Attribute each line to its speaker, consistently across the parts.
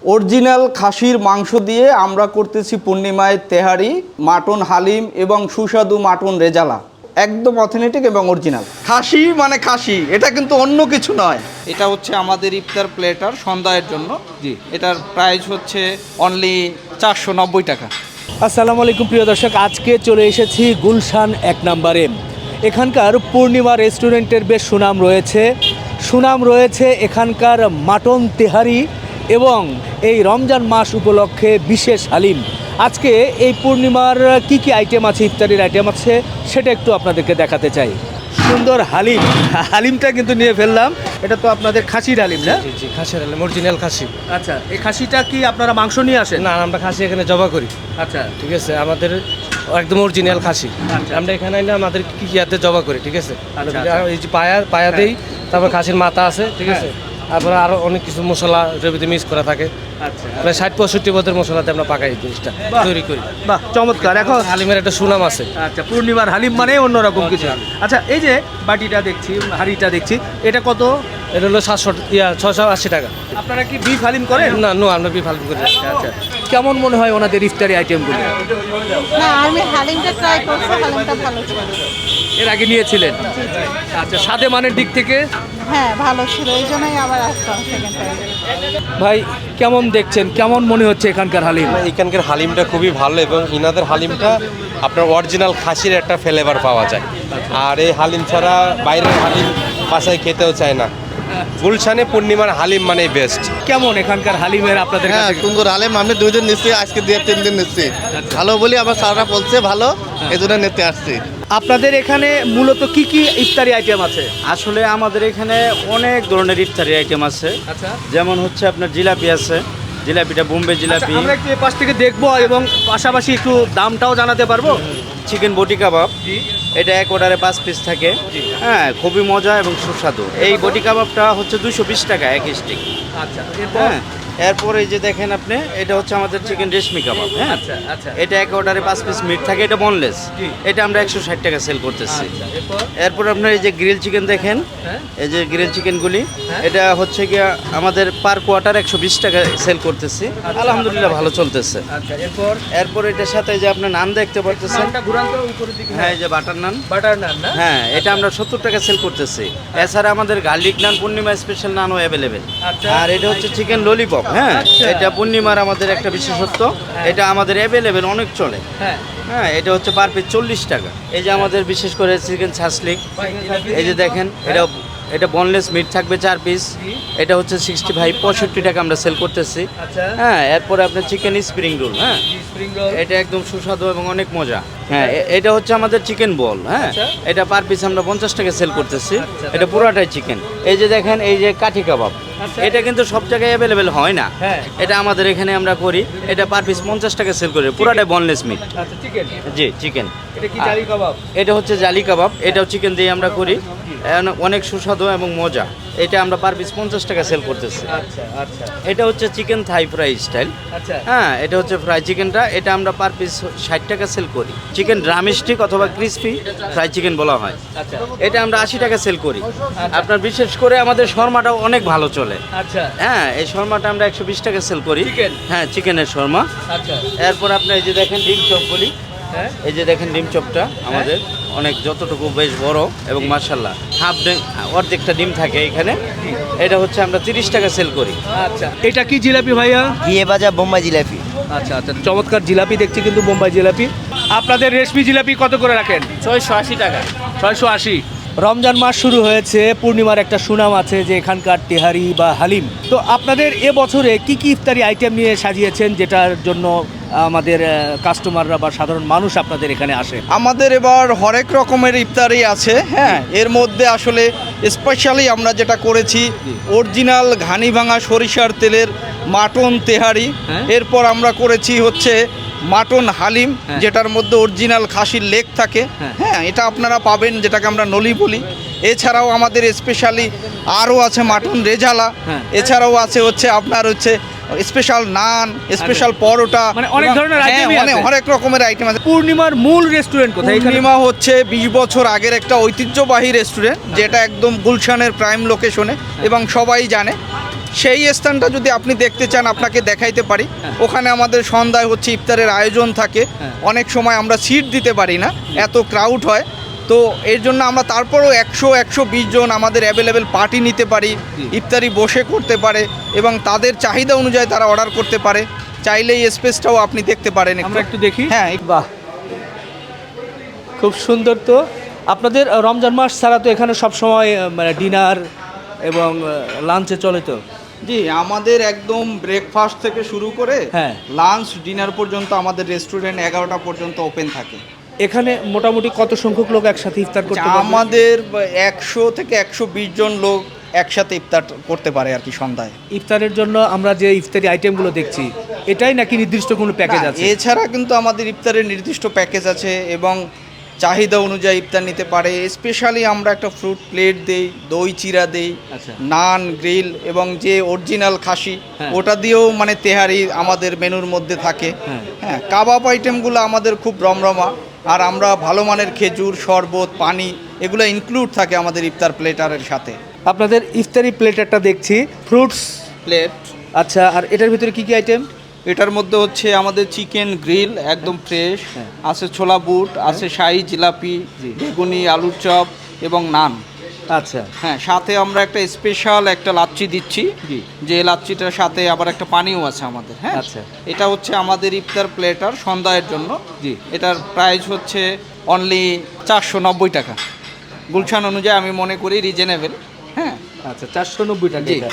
Speaker 1: Original খাসির মাংস দিয়ে আমরা করতেছি পূর্ণিমায় তেহারি, মাটন হালিম এবং সুস্বাদু মাটন রেজালা। একদম অথেন্টিক এবং অরিজিনাল খাসি, মানে খাসি, এটা কিন্তু অন্য কিছু নয়। এটা হচ্ছে আমাদের ইফতার প্লেটার সন্ধ্যার জন্য। জি, এটার প্রাইস হচ্ছে অনলি 490 টাকা।
Speaker 2: আসসালামু আলাইকুম প্রিয় দর্শক, আজকে চলে এসেছি গুলশান 1 নম্বরে। এখানকার পূর্ণিমা রেস্টুরেন্টের বেশ সুনাম রয়েছে এখানকার মাটন তেহারি এবং এই রমজান মাস উপলক্ষে বিশেষ হালিম। আজকে এই পূর্ণিমার কি আইটেম আছে, ইফতারির আইটেম আছে, সেটা একটু আপনাদেরকে দেখাতে চাই। সুন্দর হালিমটা কিন্তু নিয়ে ফেললাম। এটা তো আপনাদের খাসির হালিম, না?
Speaker 3: জি, খাসির হালিম, অরিজিনাল খাসি।
Speaker 2: আচ্ছা, এই খাসিটা কি আপনারা মাংস নিয়ে আসেন?
Speaker 3: না, আমরা খাসি এখানে জবা করি।
Speaker 2: আচ্ছা,
Speaker 3: ঠিক আছে, আমাদের একদম অরিজিনাল খাসি। আমরা এখানে আইলে আমাদের কি ইয়াতে জবা করি, ঠিক আছে। এই যে পায়া দেই, তারপর খাসির মাথা আছে, ঠিক আছে। তারপরে আরো অনেক কিছু মশলা জমিতে মিক্স করা থাকে।
Speaker 2: আচ্ছা,
Speaker 3: প্রায় 60-65 পদের মশলাতে আমরা পাকাই জিনিসটা তৈরি করি।
Speaker 2: বাহ, চমৎকার। এখন
Speaker 3: হালিমের একটা সুনাম আছে।
Speaker 2: আচ্ছা, পূর্ণিমার হালিম মানে অন্যরকম কিছু। আচ্ছা, এই যে বাটিটা দেখছি, হাঁড়িটা দেখছি, এটা কত?
Speaker 3: এটা হলো 680 টাকা।
Speaker 2: আপনারা কি বিফ হালিম করেন?
Speaker 3: না, আমরা বিফ হালিম করি।
Speaker 2: আচ্ছা, কেমন মনে হয় ওনাদের ইফতারি আইটেমগুলো?
Speaker 4: না, আমি হালিমটা ট্রাই করছি, হালিমটা ভালো ছিল।
Speaker 2: এর আগে নিয়েছিলেন? আচ্ছা, স্বাদে মানের দিক থেকে?
Speaker 4: হ্যাঁ, ভালো ছিল, এই জন্যই আবার আসলাম সেকেন্ড টাইম।
Speaker 2: ভাই, কেমন দেখছেন, কেমন মনে হচ্ছে এখানকার হালিম?
Speaker 5: এখানকার হালিমটা খুবই ভালো এবং ইনাদের হালিমটা আপনার অরিজিনাল খাসির একটা ফ্লেভার পাওয়া যায়। আর এই হালিম ছাড়া বাইরের হালিম বাসায় খেতেও চায় না। গুলশানে পূর্ণিমার হালিম মানে বেস্ট।
Speaker 2: কেমন এখানকার হালিমের আপনাদের
Speaker 6: হ্যাঁ,
Speaker 2: কাছে?
Speaker 6: সুন্দর হালিম। আমি 2 দিন নিচ্ছি, আজকে 2-3 দিন নিচ্ছি। ভালো বলি আমার স্যাররা বলছে ভালো, এই জন্য নিতে আসছি।
Speaker 2: আপনাদের এখানে মূলত কি ইফতারি আইটেম আছে?
Speaker 1: আসলে আমাদের এখানে অনেক ধরনের ইফতারি আইটেম আছে।
Speaker 2: আচ্ছা,
Speaker 1: যেমন হচ্ছে আপনার জিলাপি আছে, জিলাপিটা বোম্বে জিলাপি।
Speaker 2: আমরা একটু এই পাশ থেকে দেখবো এবং পাশাপাশি একটু দামটাও জানাতে পারবো।
Speaker 1: চিকেন বটি কাবাব, এটা এক অর্ডারে 5 পিস থাকে। হ্যাঁ, খুবই মজা এবং সুস্বাদু। এই বটি কাবাবটা হচ্ছে 220 টাকা এক স্টিক।
Speaker 2: আচ্ছা,
Speaker 1: হ্যাঁ, এরপর এই যে দেখেন আপনি, এটা হচ্ছে আমাদের চিকেন রেশমি কাবাব। হ্যাঁ,
Speaker 2: আচ্ছা, আচ্ছা,
Speaker 1: এটা এক অর্ডারে 5 পিস মিট থাকে, এটা বনলেস।
Speaker 2: জি।
Speaker 1: এটা আমরা 160 টাকা সেল করতেছি।
Speaker 2: আচ্ছা, এরপর?
Speaker 1: এরপর আপনার এই যে গ্রিল চিকেন দেখেন,
Speaker 2: হ্যাঁ।
Speaker 1: এই যে গ্রিল চিকেনগুলি,
Speaker 2: হ্যাঁ।
Speaker 1: এটা হচ্ছে গিয়ে আমাদের পার কোয়ার্টার 120 টাকা সেল করতেছি। আলহামদুলিল্লাহ ভালো চলতেছে।
Speaker 2: আচ্ছা, এরপর?
Speaker 1: এরপর এটার সাথে যে আপনি নান দেখতে পাচ্ছেন,
Speaker 2: নানটা ঘুরান তো উপরের দিকে।
Speaker 1: হ্যাঁ, এই যে বাটার নান।
Speaker 2: বাটার নান, না?
Speaker 1: হ্যাঁ, এটা আমরা 70 টাকা সেল করতেছি। এছাড়া আমাদের গার্লিক নান, পূর্ণিমা স্পেশাল নানও অ্যাভেলেবেল।
Speaker 2: আচ্ছা।
Speaker 1: আর এটা হচ্ছে চিকেন ললিপপ। হ্যাঁ,
Speaker 2: আচ্ছা।
Speaker 1: এটা পূর্ণিমার আমাদের একটা বিশেষত্ব। এটা আমাদের অ্যাভেলেবেল, অনেক চলে।
Speaker 2: হ্যাঁ।
Speaker 1: হ্যাঁ, এটা হচ্ছে পার পিস 40 টাকা। এই যে আমাদের বিশেষ করে চিকেন ছাসলিক, এই যে দেখেন, এটা বোনলেস মিট থাকবে 4 পিস। এটা হচ্ছে 65 টাকা আমরা সেল করতেছি।
Speaker 2: আচ্ছা।
Speaker 1: হ্যাঁ, এরপরে আপনার চিকেন স্প্রিং রোল। হ্যাঁ,
Speaker 2: স্প্রিং রোল।
Speaker 1: এটা একদম সুস্বাদু এবং অনেক মজা। হ্যাঁ, এটা হচ্ছে আমাদের চিকেন বল। হ্যাঁ,
Speaker 2: আচ্ছা।
Speaker 1: এটা পার পিস আমরা 50 টাকা সেল করতেছি।
Speaker 2: আচ্ছা।
Speaker 1: এটা পুরাটাই চিকেন। এই যে দেখেন, এই যে কাঠি কাবাব,
Speaker 2: আচ্ছা।
Speaker 1: এটা কিন্তু সব জায়গায় অ্যাভেলেবেল হয় না।
Speaker 2: হ্যাঁ।
Speaker 1: এটা আমাদের এখানে আমরা করি, এটা পার পিস 50 টাকা সেল করি, পুরাটাই বনলেস মিট।
Speaker 2: আচ্ছা, চিকেন।
Speaker 1: জি, চিকেন।
Speaker 2: এটা কি জালি কাবাব?
Speaker 1: এটা হচ্ছে জালি কাবাব, এটাও চিকেন দিয়ে আমরা করি, অনেক সুস্বাদু এবং মজা। এটা আমরা পার পিস 50 টাকা সেল করতেছি।
Speaker 2: আচ্ছা, আচ্ছা,
Speaker 1: এটা হচ্ছে চিকেন থাই ফ্রাই স্টাইল।
Speaker 2: আচ্ছা।
Speaker 1: হ্যাঁ, এটা হচ্ছে ফ্রাই চিকেনটা, এটা আমরা পার পিস 60 টাকা সেল করি। চিকেন ড্রামস্টিক অথবা ক্রিসপি ফ্রাই চিকেন বলা হয়।
Speaker 2: আচ্ছা,
Speaker 1: এটা আমরা 80 টাকা সেল করি। আপনার বিশেষ করে আমাদের শর্মাটাও অনেক ভালো চলে।
Speaker 2: আচ্ছা,
Speaker 1: হ্যাঁ, এই শর্মাটা আমরা 120 টাকা সেল করি।
Speaker 2: চিকেন?
Speaker 1: হ্যাঁ, চিকেনের শর্মা।
Speaker 2: আচ্ছা,
Speaker 1: এরপর আপনি এই যে দেখেন ডিম চপ বলি।
Speaker 2: হ্যাঁ।
Speaker 1: এই যে দেখেন ডিম চপটা আমাদের অনেক যতটুকু বেশ বড় এবং মাশাআল্লাহ অর্ধেকটা ডিম থাকে এখানে। এটা হচ্ছে আমরা 30 টাকা সেল করি।
Speaker 2: আচ্ছা, এটা কি জিলাপি ভাইয়া?
Speaker 7: ঘিয়ে ভাজা বোম্বাই জিলাপি।
Speaker 2: আচ্ছা, আচ্ছা, চমৎকার জিলাপি দেখছি কিন্তু, বোম্বাই জিলাপি। আপনাদের রেশমি জিলাপি কত করে রাখেন?
Speaker 1: 680 টাকা।
Speaker 2: 680। রমজান মাস শুরু হয়েছে, পূর্ণিমার একটা সুনাম আছে যে এখানকার তেহারি বা হালিম। তো আপনাদের এবছরে কি ইফতারি আইটেম নিয়ে সাজিয়েছেন, যেটার জন্য আমাদের কাস্টমাররা বা সাধারণ মানুষ আপনাদের এখানে আসে?
Speaker 1: আমাদের এবার হরেক রকমের ইফতারি আছে। হ্যাঁ, এর মধ্যে আসলে স্পেশালি আমরা যেটা করেছি, অরিজিনাল ঘানি ভাঙা সরিষার তেলের মাটন তেহারি।
Speaker 2: হ্যাঁ।
Speaker 1: এরপর আমরা করেছি হচ্ছে মাটন হালিম,
Speaker 2: হ্যাঁ।
Speaker 1: যেটার মধ্যে অরিজিনাল খাসির লেগ থাকে।
Speaker 2: হ্যাঁ।
Speaker 1: হ্যাঁ, এটা আপনারা পাবেন, যেটাকে আমরা নলি বলি। এছাড়াও আমাদের স্পেশালি আরও আছে মাটন রেজালা।
Speaker 2: হ্যাঁ।
Speaker 1: এছাড়াও আছে হচ্ছে আপনার হচ্ছে স্পেশাল নান, স্পেশাল পরোটা,
Speaker 2: মানে অনেক ধরনের
Speaker 1: হ্যাঁ,
Speaker 2: আইটেমই আছে।
Speaker 1: অনেক রকমের আইটেম আছে।
Speaker 2: পূর্ণিমার মূল রেস্টুরেন্ট কোথায়? এখানে?
Speaker 1: পূর্ণিমা হচ্ছে 20 বছর আগের একটা ঐতিহ্যবাহী রেস্টুরেন্ট, যেটা একদম গুলশানের প্রাইম লোকেশনে এবং সবাই জানে। সেই স্থানটা যদি আপনি দেখতে চান আপনাকে দেখাইতে পারি। ওখানে আমাদের সন্ধ্যায় হচ্ছে ইফতারের আয়োজন থাকে। অনেক সময় আমরা সিট দিতে পারি না, এত ক্রাউড হয়। তো এর জন্য আমরা তারপরও 100-120 জন আমাদের অ্যাভেলেবেল পার্টি নিতে পারি, ইফতারি বসে করতে পারে এবং তাদের চাহিদা অনুযায়ী তারা অর্ডার করতে পারে। চাইলে এই স্পেসটাও আপনি দেখতে পারেন।
Speaker 2: আমরা একটু দেখি।
Speaker 1: হ্যাঁ,
Speaker 2: বাহ, খুব সুন্দর। তো আপনাদের রমজান মাস ছাড়া তো এখানে সবসময় মানে ডিনার এবং লাঞ্চে চলে তো?
Speaker 1: জি, আমাদের একদম ব্রেকফাস্ট থেকে শুরু করে
Speaker 2: হ্যাঁ।
Speaker 1: লাঞ্চ ডিনার পর্যন্ত আমাদের রেস্টুরেন্ট 11টা পর্যন্ত ওপেন থাকে।
Speaker 2: এখানে মোটামুটি কত সংখ্যক লোক একসাথে ইফতার করতে পারবে?
Speaker 1: আমাদের 100 থেকে 120 জন লোক একসাথে ইফতার করতে পারে আর কি সন্ধ্যায়।
Speaker 2: ইফতারের জন্য আমরা যে ইফতারি আইটেমগুলো দেখছি, এটাই নাকি নির্দিষ্ট কোনো প্যাকেজ
Speaker 1: না,
Speaker 2: আছে?
Speaker 1: এছাড়া কিন্তু আমাদের ইফতারের নির্দিষ্ট প্যাকেজ আছে এবং চাহিদা অনুযায়ী ইফতার নিতে পারে। স্পেশালি আমরা একটা ফ্রুট প্লেট দেই, দই চিরা দেই,
Speaker 2: আচ্ছা।
Speaker 1: নান, গ্রিল এবং যে অরিজিনাল খাসি
Speaker 2: হ্যাঁ।
Speaker 1: ওটা দিয়েও মানে তেহারি আমাদের মেনুর মধ্যে থাকে।
Speaker 2: হ্যাঁ।
Speaker 1: হ্যাঁ, কাবাব আইটেমগুলো আমাদের খুব রমরমা। আর আমরা ভালো মানের খেজুর, শরবত, পানি এগুলো ইনক্লুড থাকে আমাদের ইফতার প্লেটারের সাথে।
Speaker 2: আপনাদের ইফতারি প্লেটারটা দেখছি ফ্রুটস
Speaker 1: প্লেট,
Speaker 2: আচ্ছা, আর এটার ভিতরে কি কি আইটেম?
Speaker 1: এটার মধ্যে হচ্ছে আমাদের চিকেন গ্রিল একদম ফ্রেশ, আছে ছোলা বুট, আছে শাহি জিলাপি, বেগুনি, আলুর চপ এবং নান।
Speaker 2: আচ্ছা,
Speaker 1: হ্যাঁ, সাথে আমরা একটা স্পেশাল একটা লাচ্ছি দিচ্ছি, যে লাচ্ছিটার সাথে আবার একটা পানিও আছে আমাদের। হ্যাঁ,
Speaker 2: আচ্ছা।
Speaker 1: এটা হচ্ছে আমাদের ইফতার প্লেটার সন্ধ্যায়ের জন্য।
Speaker 2: জি।
Speaker 1: এটার প্রাইস হচ্ছে অনলি 490 টাকা। গুলশান অনুযায়ী আমি মনে করি রিজনেবল। হ্যাঁ,
Speaker 2: আচ্ছা, 490 টাকা
Speaker 1: জি।
Speaker 2: এটা।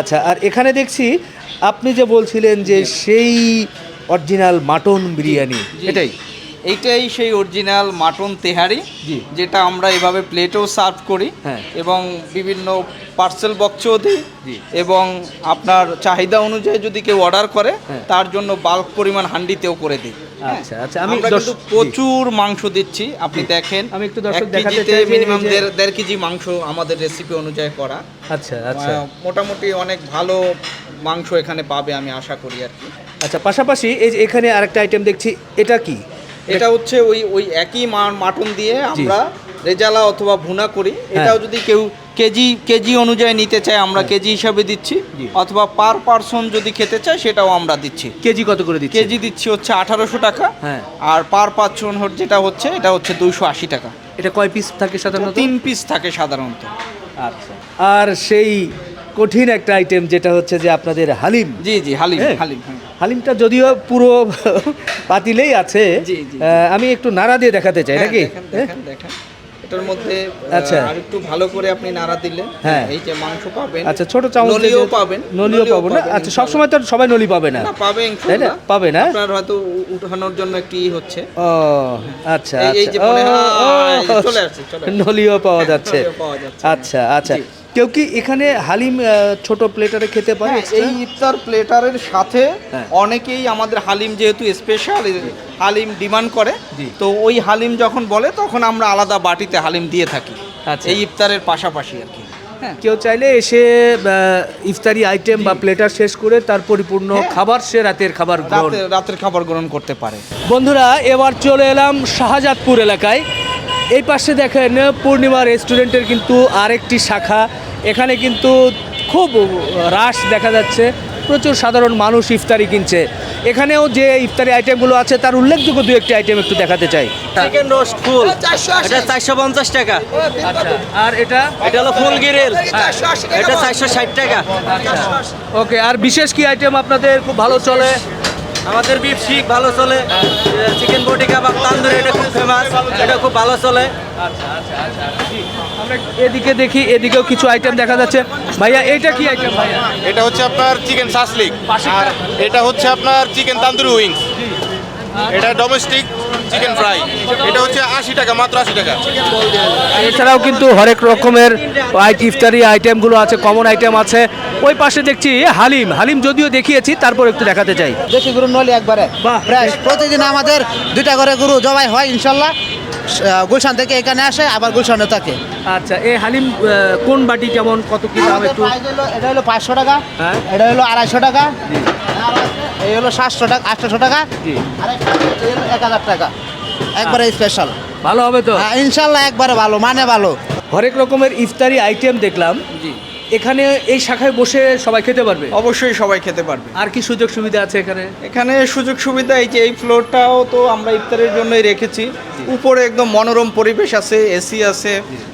Speaker 2: আচ্ছা, আর এখানে দেখছি আপনি যে বলছিলেন যে সেই অরিজিনাল মাটন বিরিয়ানি, এটাই?
Speaker 1: এইটাই সেই অরিজিনাল মাটন তেহারি,
Speaker 2: জি।
Speaker 1: যেটা আমরা এভাবে প্লেটেও সার্ভ করি
Speaker 2: হ্যাঁ।
Speaker 1: এবং বিভিন্ন পার্সেল বক্সেও দিই।
Speaker 2: জি।
Speaker 1: এবং আপনার চাহিদা অনুযায়ী যদি কেউ অর্ডার করে
Speaker 2: হ্যাঁ।
Speaker 1: তার জন্য বাল্ক পরিমাণ হান্ডিতেও করে দিই। হ্যাঁ।
Speaker 2: আচ্ছা, আচ্ছা, আমি
Speaker 1: আমরা কিন্তু প্রচুর মাংস দিচ্ছি, আপনি দেখেন।
Speaker 2: আমি একটু দর্শক দেখাতে চাই যে
Speaker 1: মিনিমাম
Speaker 2: এই যে-
Speaker 1: 1.5 কেজি মাংস আমাদের রেসিপি অনুযায়ী করা।
Speaker 2: আচ্ছা, আচ্ছা,
Speaker 1: মোটামুটি অনেক ভালো মাংস এখানে পাবে আমি আশা করি আর কি।
Speaker 2: আচ্ছা। পাশাপাশি এই যে এখানে আরেকটা আইটেম দেখছি, এটা কি?
Speaker 1: এটা হচ্ছে ওই একই মাটন দিয়ে আমরা রেজালা অথবা ভুনা করি। এটাও যদি কেউ কেজি অনুযায়ী নিতে চায় আমরা কেজি হিসাবে দিচ্ছি, অথবা পার পারসন যদি খেতে চায় সেটাও আমরা দিচ্ছি।
Speaker 2: কেজি কত করে দিচ্ছি?
Speaker 1: কেজি দিচ্ছি হচ্ছে 1800 টাকা।
Speaker 2: হ্যাঁ।
Speaker 1: আর পার পারসন যেটা হচ্ছে এটা হচ্ছে 280 টাকা।
Speaker 2: এটা কয় পিস থাকে সাধারণত?
Speaker 1: 3 পিস থাকে সাধারণত।
Speaker 2: আচ্ছা। আর সেই কঠিন একটা আইটেম যেটা হচ্ছে যে আপনাদের হালিম।
Speaker 1: জি জি, হালিম।
Speaker 2: হ্যাঁ।
Speaker 1: হালিম, হ্যাঁ।
Speaker 2: হালিমটা যদিও পুরো পাতিলেই আছে,
Speaker 1: জি, জি।
Speaker 2: আমি একটু নাড়া দিয়ে দেখাতে চাই,
Speaker 1: হ্যাঁ,
Speaker 2: নাকি?
Speaker 1: দেখেন এটার মধ্যে
Speaker 2: আচ্ছা।
Speaker 1: আর একটু ভালো করে আপনি নাড়া দিলে
Speaker 2: হ্যাঁ।
Speaker 1: এই যে মাংস পাবেন।
Speaker 2: আচ্ছা, ছোট চামচ
Speaker 1: নলিও পাবেন।
Speaker 2: নলিও পাবো না? আচ্ছা, সবসময় তো আর সবাই নলি পাবে না,
Speaker 1: না, পাবে
Speaker 2: তাই না?
Speaker 1: ইনশাআল্লাহ।
Speaker 2: পাবে না?
Speaker 1: আপনার হয়তো উঠানোর জন্য একটু হচ্ছে।
Speaker 2: ও আচ্ছা,
Speaker 1: এই যে
Speaker 2: আচ্ছা।
Speaker 1: মনে হয়,
Speaker 2: ও,
Speaker 1: এই যে চলে আসছে।
Speaker 2: নলিও পাওয়া যাচ্ছে।
Speaker 1: নলিও পাওয়া যাচ্ছে।
Speaker 2: আচ্ছা, আচ্ছা।
Speaker 1: জি।
Speaker 2: কেউ কি এখানে হালিম ছোট প্লেটারে খেতে পারে?
Speaker 1: হ্যাঁ, এই ইফতার প্লেটারের সাথে
Speaker 2: হ্যাঁ।
Speaker 1: অনেকেই আমাদের হালিম যেহেতু স্পেশাল হালিম ডিমান্ড করে,
Speaker 2: জি।
Speaker 1: তো ওই হালিম যখন বলে তখন আমরা আলাদা বাটিতে হালিম দিয়ে থাকি
Speaker 2: আচ্ছা।
Speaker 1: এই ইফতারের পাশাপাশি আর কি। হ্যাঁ,
Speaker 2: কেউ চাইলে এসে ইফতারি আইটেম বা প্লেটার শেষ করে তার পরিপূর্ণ
Speaker 1: হ্যাঁ।
Speaker 2: খাবার সে রাতের খাবার গ্রহণ।
Speaker 1: রাতের খাবার গ্রহণ করতে পারে।
Speaker 2: বন্ধুরা, এবার চলে এলাম শাহজাদপুর এলাকায়। এই পাশে দেখেন পূর্ণিমা রেস্টুরেন্টের কিন্তু আরেকটি শাখা। এখানে কিন্তু খুব রাশ দেখা যাচ্ছে, প্রচুর সাধারণ মানুষ ইফতারি কিনছে। এখানেও যে ইফতারি আইটেমগুলো আছে তার উল্লেখযোগ্য দু একটি আইটেম একটু দেখাতে চাই।
Speaker 7: চিকেন রোস্ট ফুল, এটা 450 টাকা।
Speaker 2: আচ্ছা, আর এটা?
Speaker 7: এটা হলো ফুল গ্রিল, এটা 460 টাকা।
Speaker 2: ওকে, আর বিশেষ কি আইটেম আপনাদের খুব ভালো চলে?
Speaker 7: আমাদের বিফ শিক ভালো চলে, চিকেন বটি কাবাব তান্দুরি এটা খুব ফেমাস, এটা খুব ভালো চলে।
Speaker 2: আমরা একটু এদিকে দেখি, এদিকেও কিছু আইটেম দেখা যাচ্ছে। ভাইয়া, এইটা কি আইটেম ভাইয়া?
Speaker 8: এটা হচ্ছে আপনার চিকেন শাসলিক,
Speaker 2: পাশে
Speaker 8: আর এটা হচ্ছে আপনার চিকেন তান্দুরি উইংস, এটা ডোমেস্টিক চিকেন ফ্রাই, এটা হচ্ছে 80 টাকা, মাত্র 80 টাকা।
Speaker 2: এছাড়াও কিন্তু হরেক রকমের ইফতারি আইটেমগুলো আছে, কমন আইটেম আছে। ওই পাশে দেখছি হালিম। হালিম যদিও দেখিয়েছি, তারপর একটু দেখাতে চাই।
Speaker 9: দেশি গরু নলি একবারে
Speaker 2: বাহ।
Speaker 9: ফ্রেশ। প্রতিদিন আমাদের 2টা করে গরু জবাই হয় ইনশাল্লাহ। গুলশান থেকে এখানে আসে, আবার গুলশানে থাকে।
Speaker 2: আচ্ছা, এই হালিম কোন বাটি কেমন, কত কি দাম
Speaker 9: আমাদের
Speaker 2: একটু?
Speaker 9: price হলো, এটা হলো 500 টাকা,
Speaker 2: হ্যাঁ।
Speaker 9: এটা হলো 250 টাকা, এই হলো 700 টাকা, 800 টাকা,
Speaker 2: জি।
Speaker 9: আর একটা এই হলো 1000 টাকা। একবারে স্পেশাল।
Speaker 2: ভালো হবে তো?
Speaker 9: ইনশাল্লাহ একবারে ভালো, মানে ভালো।
Speaker 2: হরেক রকমের ইফতারি আইটেম দেখলাম।
Speaker 1: জি।
Speaker 2: এখানে এই শাখায় বসে সবাই খেতে পারবে?
Speaker 1: অবশ্যই সবাই খেতে পারবে।
Speaker 2: আর কি সুযোগ সুবিধা আছে এখানে?
Speaker 1: এখানে সুযোগ সুবিধা এই যে এই ফ্লোরটাও তো আমরা ইফতারের জন্যই রেখেছি। উপরে একদম মনোরম পরিবেশ আছে, এসি আছে,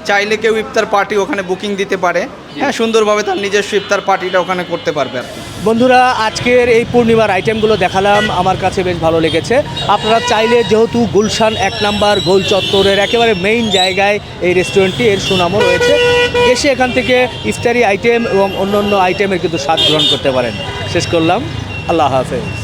Speaker 1: চাইলে কেউ ইফতার পার্টি ওখানে বুকিং দিতে পারে। হ্যাঁ, সুন্দরভাবে তার নিজস্ব ইফতার পার্টিটা ওখানে করতে পারবে আর কি।
Speaker 2: বন্ধুরা, আজকের এই পূর্ণিমার আইটেমগুলো দেখালাম, আমার কাছে বেশ ভালো লেগেছে। আপনারা চাইলে, যেহেতু গুলশান 1 নাম্বার গোল চত্বরের একেবারে মেইন জায়গায় এই রেস্টুরেন্টটি, এর সুনামও রয়েছে, এসে এখান থেকে ইফতারি আইটেম এবং অন্য অন্য আইটেমের কিন্তু স্বাদ গ্রহণ করতে পারেন। শেষ করলাম, আল্লাহ হাফেজ।